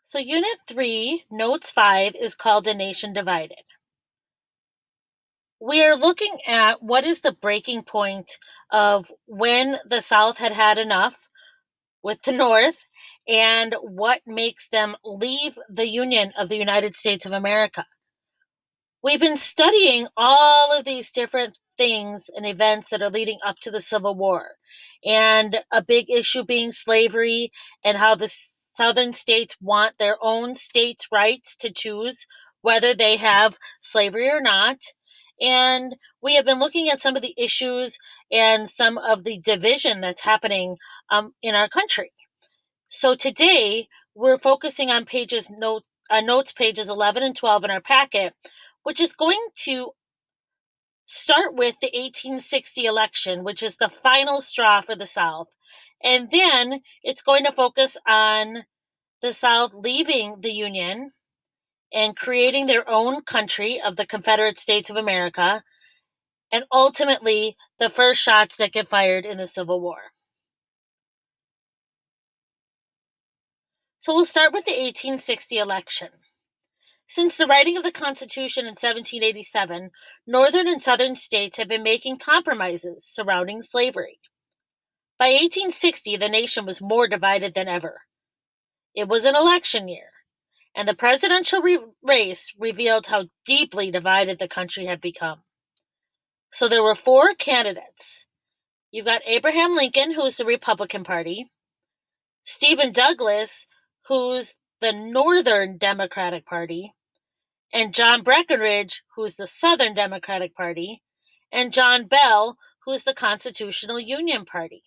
So Unit 3, Notes 5 is called A Nation Divided. We are looking at what is the breaking point of when the South had had enough with the North and what makes them leave the Union of the United States of America. We've been studying all of these different things and events that are leading up to the Civil War, and a big issue being slavery and how the southern states want their own states' rights to choose whether they have slavery or not. And we have been looking at some of the issues and some of the division that's happening in our country. So today we're focusing on notes pages 11 and 12 in our packet, which is going to start with the 1860 election, which is the final straw for the South. And then it's going to focus on the South leaving the Union and creating their own country of the Confederate States of America, and ultimately the first shots that get fired in the Civil War. So we'll start with the 1860 election. Since the writing of the Constitution in 1787, northern and southern states have been making compromises surrounding slavery. By 1860, the nation was more divided than ever. It was an election year, and the presidential race revealed how deeply divided the country had become. So there were four candidates. You've got Abraham Lincoln, who's the Republican Party, Stephen Douglas, who's the Northern Democratic Party, and John Breckinridge, who's the Southern Democratic Party, and John Bell, who's the Constitutional Union Party.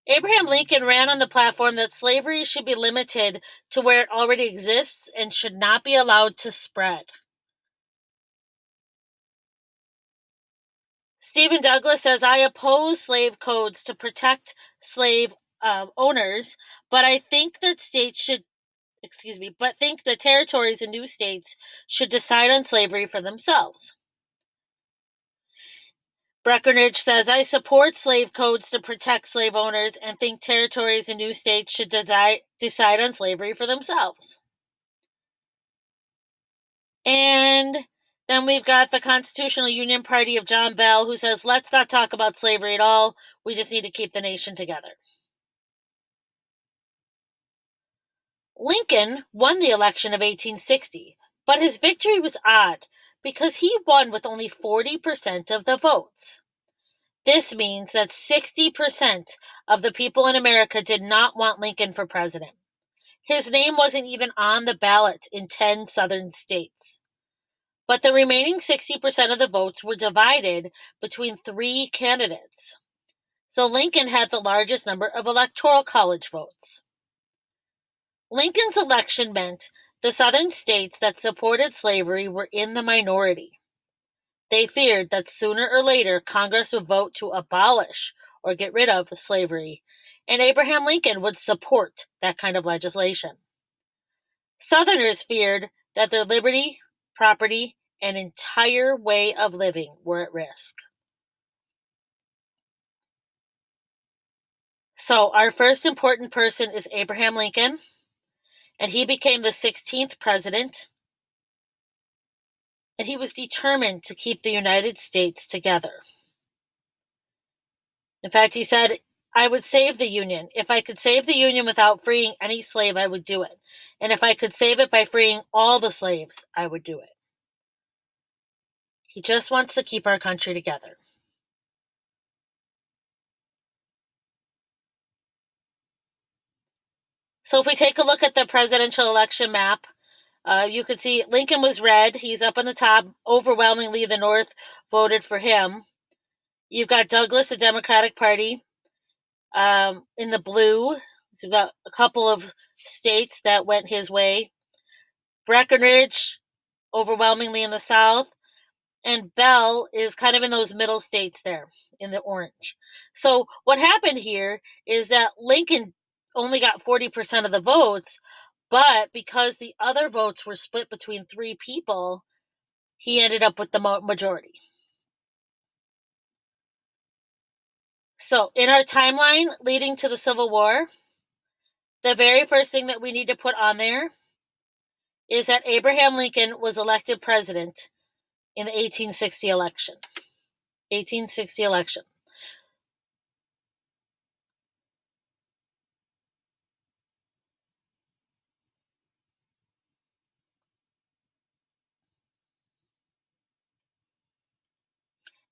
Abraham Lincoln ran on the platform that slavery should be limited to where it already exists and should not be allowed to spread. Stephen Douglas says, I oppose slave codes to protect slave owners, but I think that think the territories and new states should decide on slavery for themselves. Breckinridge says, I support slave codes to protect slave owners and think territories and new states should decide on slavery for themselves. And then we've got the Constitutional Union Party of John Bell, who says, let's not talk about slavery at all. We just need to keep the nation together. Lincoln won the election of 1860, but his victory was odd because he won with only 40% of the votes. This means that 60% of the people in America did not want Lincoln for president. His name wasn't even on the ballot in 10 southern states. But the remaining 60% of the votes were divided between three candidates. So Lincoln had the largest number of electoral college votes. Lincoln's election meant the southern states that supported slavery were in the minority. They feared that sooner or later Congress would vote to abolish or get rid of slavery, and Abraham Lincoln would support that kind of legislation. Southerners feared that their liberty, property, and entire way of living were at risk. So our first important person is Abraham Lincoln, and he became the 16th president, and he was determined to keep the United States together. In fact, he said, I would save the Union. If I could save the Union without freeing any slave, I would do it. And if I could save it by freeing all the slaves, I would do it. He just wants to keep our country together. So if we take a look at the presidential election map, you can see Lincoln was red. He's up on the top. Overwhelmingly, the North voted for him. You've got Douglas, the Democratic Party, in the blue. So we've got a couple of states that went his way. Breckinridge, overwhelmingly in the South. And Bell is kind of in those middle states there in the orange. So what happened here is that Lincoln only got 40% of the votes, but because the other votes were split between three people, he ended up with the majority. So in our timeline leading to the Civil War, The very first thing that we need to put on there is that Abraham Lincoln was elected president in the 1860 election. 1860 election.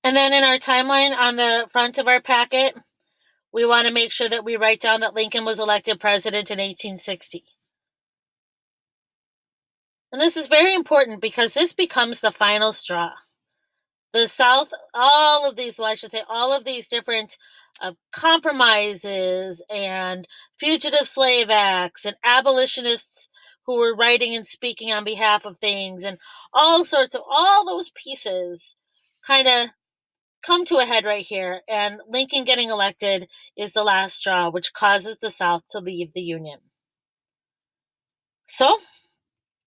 And then in our timeline on the front of our packet, we want to make sure that we write down that Lincoln was elected president in 1860. And this is very important because this becomes the final straw. The South, all of these different compromises and fugitive slave acts and abolitionists who were writing and speaking on behalf of things and all those pieces kind of come to a head right here. And Lincoln getting elected is the last straw, which causes the South to leave the Union. So,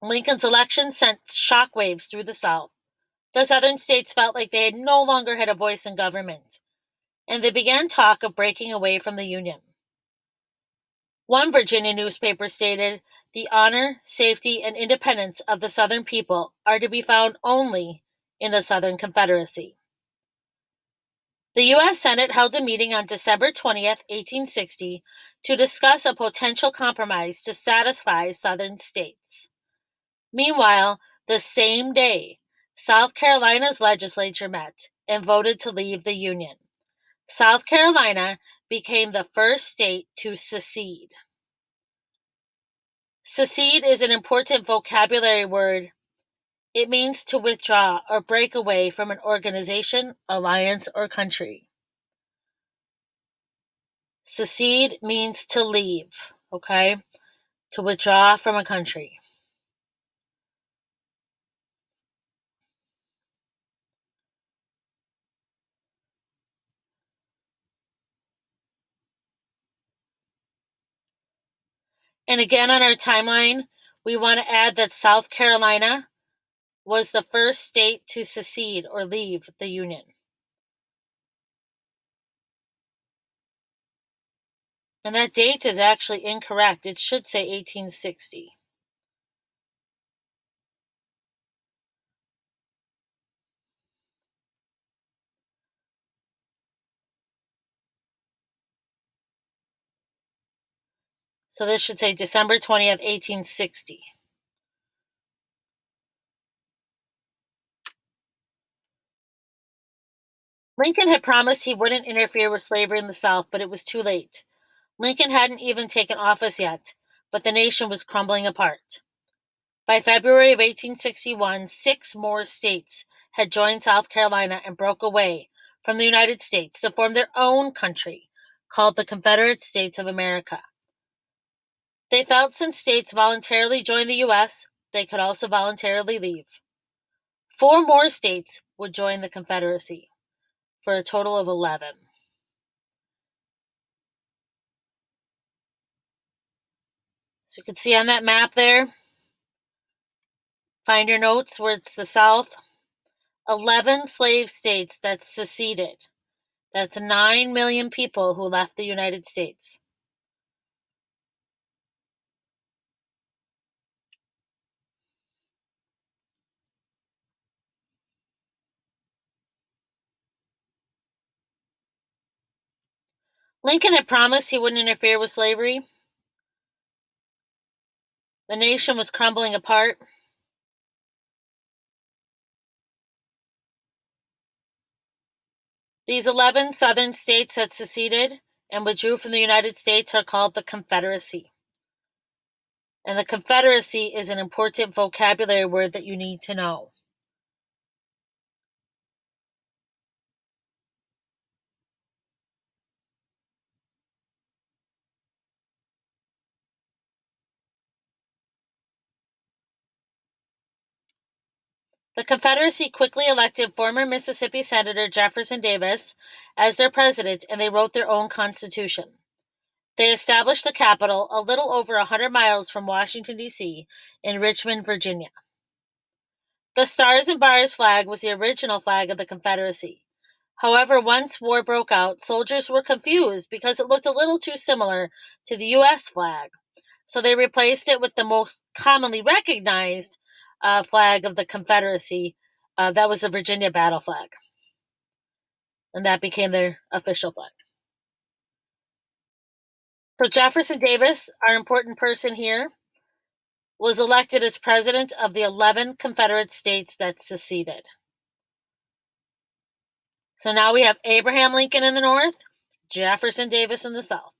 Lincoln's election sent shockwaves through the South. The Southern states felt like they had no longer had a voice in government, and they began talk of breaking away from the Union. One Virginia newspaper stated, "The honor, safety, and independence of the Southern people are to be found only in the Southern Confederacy." The U.S. Senate held a meeting on December 20th, 1860, to discuss a potential compromise to satisfy Southern states. Meanwhile, the same day, South Carolina's legislature met and voted to leave the Union. South Carolina became the first state to secede. Secede is an important vocabulary word. It means to withdraw or break away from an organization, alliance, or country. Secede means to leave, okay? To withdraw from a country. And again, on our timeline, we want to add that South Carolina was the first state to secede or leave the Union. And that date is actually incorrect. It should say 1860. So this should say December 20th, 1860. Lincoln had promised he wouldn't interfere with slavery in the South, but it was too late. Lincoln hadn't even taken office yet, but the nation was crumbling apart. By February of 1861, 6 more states had joined South Carolina and broke away from the United States to form their own country, called the Confederate States of America. They felt since states voluntarily joined the U.S., they could also voluntarily leave. 4 more states would join the Confederacy, for a total of 11. So you can see on that map there, find your notes where it's the South, 11 slave states that seceded. That's 9 million people who left the United States. Lincoln had promised he wouldn't interfere with slavery. The nation was crumbling apart. These 11 southern states that seceded and withdrew from the United States are called the Confederacy. And the Confederacy is an important vocabulary word that you need to know. The Confederacy quickly elected former Mississippi Senator Jefferson Davis as their president, and they wrote their own constitution. They established a capital a little over 100 miles from Washington, D.C., in Richmond, Virginia. The Stars and Bars flag was the original flag of the Confederacy. However, once war broke out, soldiers were confused because it looked a little too similar to the U.S. flag. So they replaced it with the most commonly recognized flag of the Confederacy. That was the Virginia battle flag. And that became their official flag. So Jefferson Davis, our important person here, was elected as president of the 11 Confederate states that seceded. So now we have Abraham Lincoln in the North, Jefferson Davis in the South.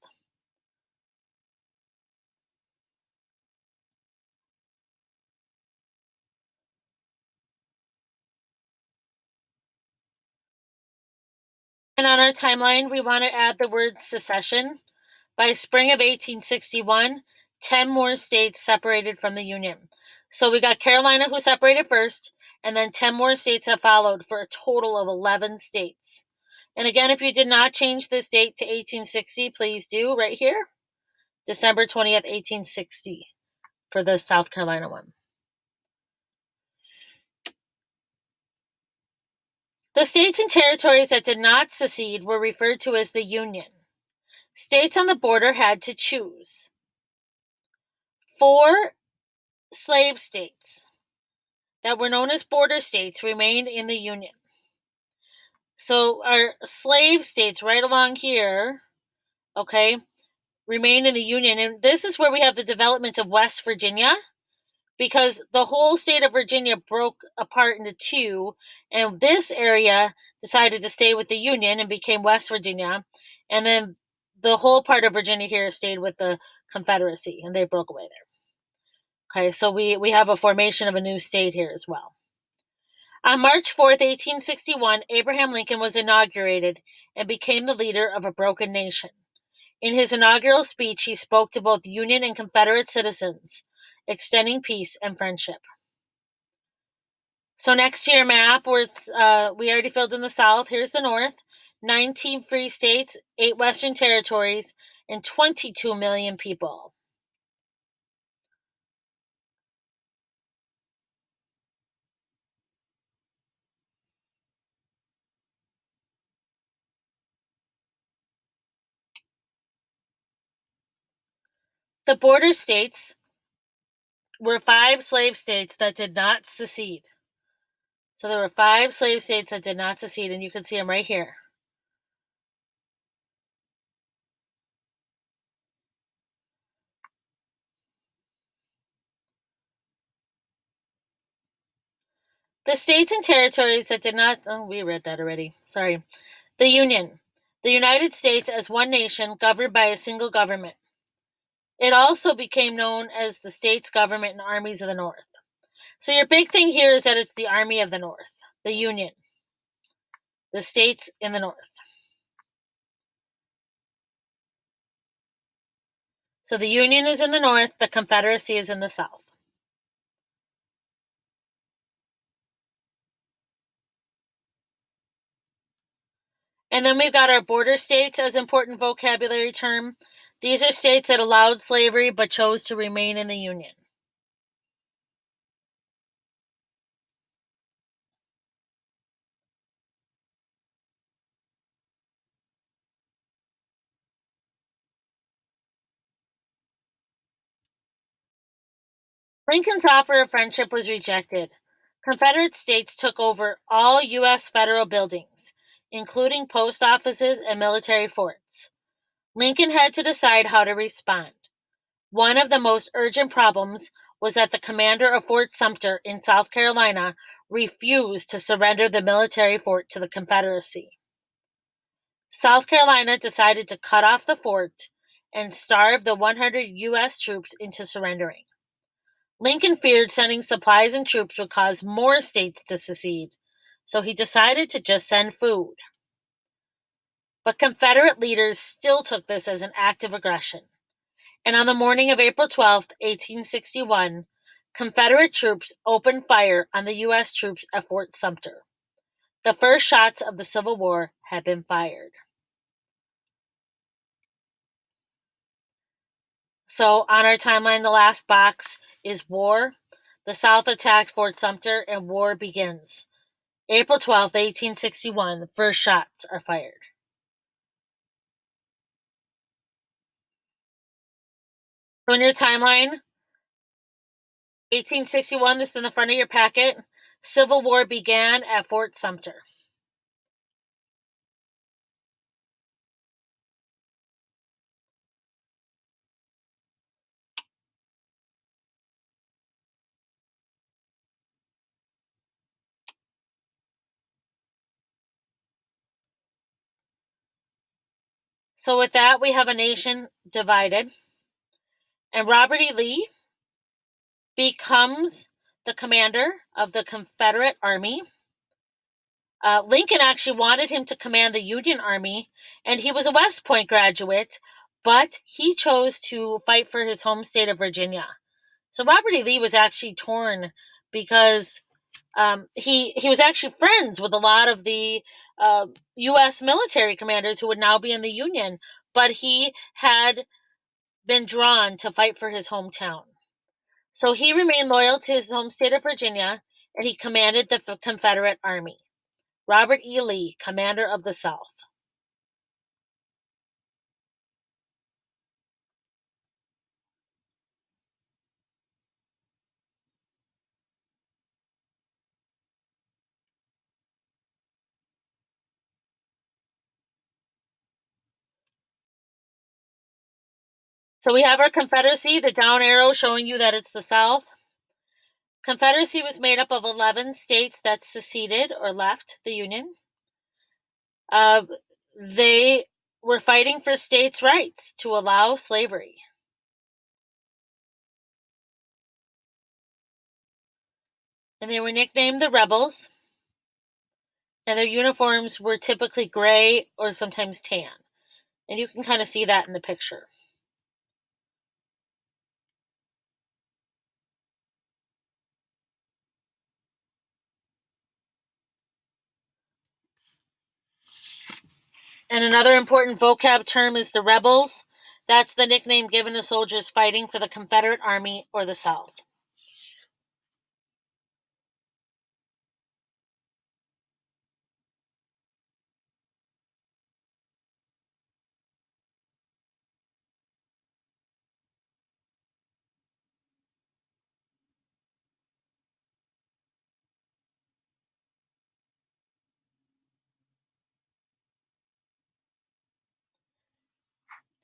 And on our timeline, we want to add the word secession. By spring of 1861, 10 more states separated from the Union. So we got Carolina, who separated first, and then 10 more states have followed for a total of 11 states. And again, if you did not change this date to 1860, please do right here, December 20th, 1860, for the South Carolina one. The states and territories that did not secede were referred to as the Union. States on the border had to choose. 4 slave states that were known as border states remained in the Union. So our slave states right along here, okay, remained in the Union. And this is where we have the development of West Virginia, because the whole state of Virginia broke apart into 2, and this area decided to stay with the Union and became West Virginia. And then the whole part of Virginia here stayed with the Confederacy, and they broke away there. Okay, so we have a formation of a new state here as well. On March 4th, 1861, Abraham Lincoln was inaugurated and became the leader of a broken nation. In his inaugural speech, he spoke to both Union and Confederate citizens, extending peace and friendship. So next to your map, we already filled in the South. Here's the North. 19 free states, 8 Western territories, and 22 million people. The border states were 5 slave states that did not secede. So there were 5 slave states that did not secede, and you can see them right here. The states and territories that did not, we read that already, sorry. The Union, the United States as one nation governed by a single government. It also became known as the states, government, and armies of the North. So your big thing here is that it's the Army of the North, the Union, the states in the North. So the Union is in the North, the Confederacy is in the South. And then we've got our border states as important vocabulary term. These are states that allowed slavery but chose to remain in the Union. Lincoln's offer of friendship was rejected. Confederate states took over all U.S. federal buildings, including post offices and military forts. Lincoln had to decide how to respond. One of the most urgent problems was that the commander of Fort Sumter in South Carolina refused to surrender the military fort to the Confederacy. South Carolina decided to cut off the fort and starve the 100 U.S. troops into surrendering. Lincoln feared sending supplies and troops would cause more states to secede, so he decided to just send food. But Confederate leaders still took this as an act of aggression. And on the morning of April 12, 1861, Confederate troops opened fire on the U.S. troops at Fort Sumter. The first shots of the Civil War had been fired. So on our timeline, the last box is war. The South attacks Fort Sumter and war begins. April 12th, 1861, the first shots are fired. So in your timeline, 1861, this is in the front of your packet, Civil War began at Fort Sumter. So with that, we have a nation divided. And Robert E. Lee becomes the commander of the Confederate Army. Lincoln actually wanted him to command the Union Army, and he was a West Point graduate, but he chose to fight for his home state of Virginia. So Robert E. Lee was actually torn because he was actually friends with a lot of the U.S. military commanders who would now be in the Union, but he had been drawn to fight for his hometown. So he remained loyal to his home state of Virginia, and he commanded the Confederate Army. Robert E. Lee, Commander of the South. So we have our Confederacy, the down arrow showing you that it's the South. Confederacy was made up of 11 states that seceded or left the Union. They were fighting for states' rights to allow slavery. And they were nicknamed the Rebels. And their uniforms were typically gray or sometimes tan. And you can kind of see that in the picture. And another important vocab term is the Rebels. That's the nickname given to soldiers fighting for the Confederate Army or the South.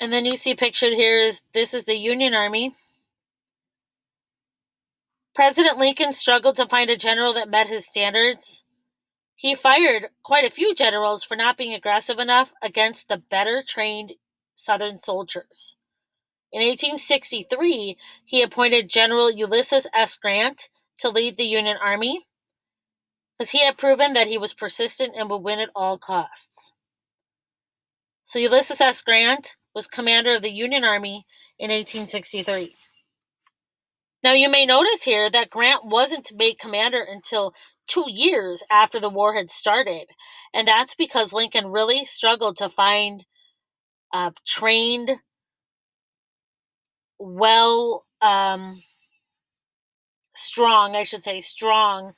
And then you see pictured here is this is the Union Army. President Lincoln struggled to find a general that met his standards. He fired quite a few generals for not being aggressive enough against the better trained Southern soldiers. In 1863, he appointed General Ulysses S. Grant to lead the Union Army because he had proven that he was persistent and would win at all costs. So Ulysses S. Grant was commander of the Union Army in 1863. Now you may notice here that Grant wasn't made commander until 2 years after the war had started, and that's because Lincoln really struggled to find trained, well, strong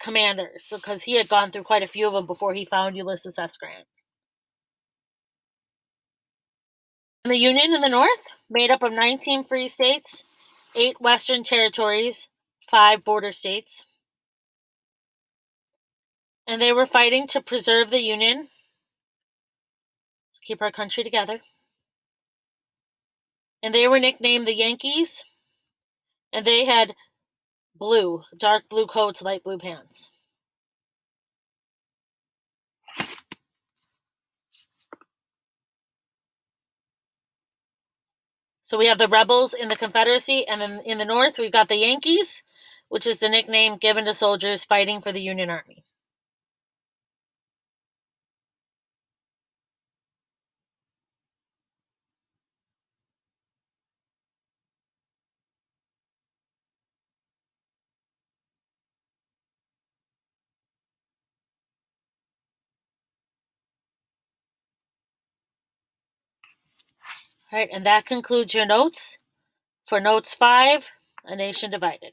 commanders, because he had gone through quite a few of them before he found Ulysses S. Grant. And the Union in the North, made up of 19 free states, 8 Western territories, 5 border states. And they were fighting to preserve the Union, to keep our country together. And they were nicknamed the Yankees, and they had dark blue coats, light blue pants. So we have the Rebels in the Confederacy, and then in the North, we've got the Yankees, which is the nickname given to soldiers fighting for the Union Army. All right, and that concludes your notes for Notes 5, A Nation Divided.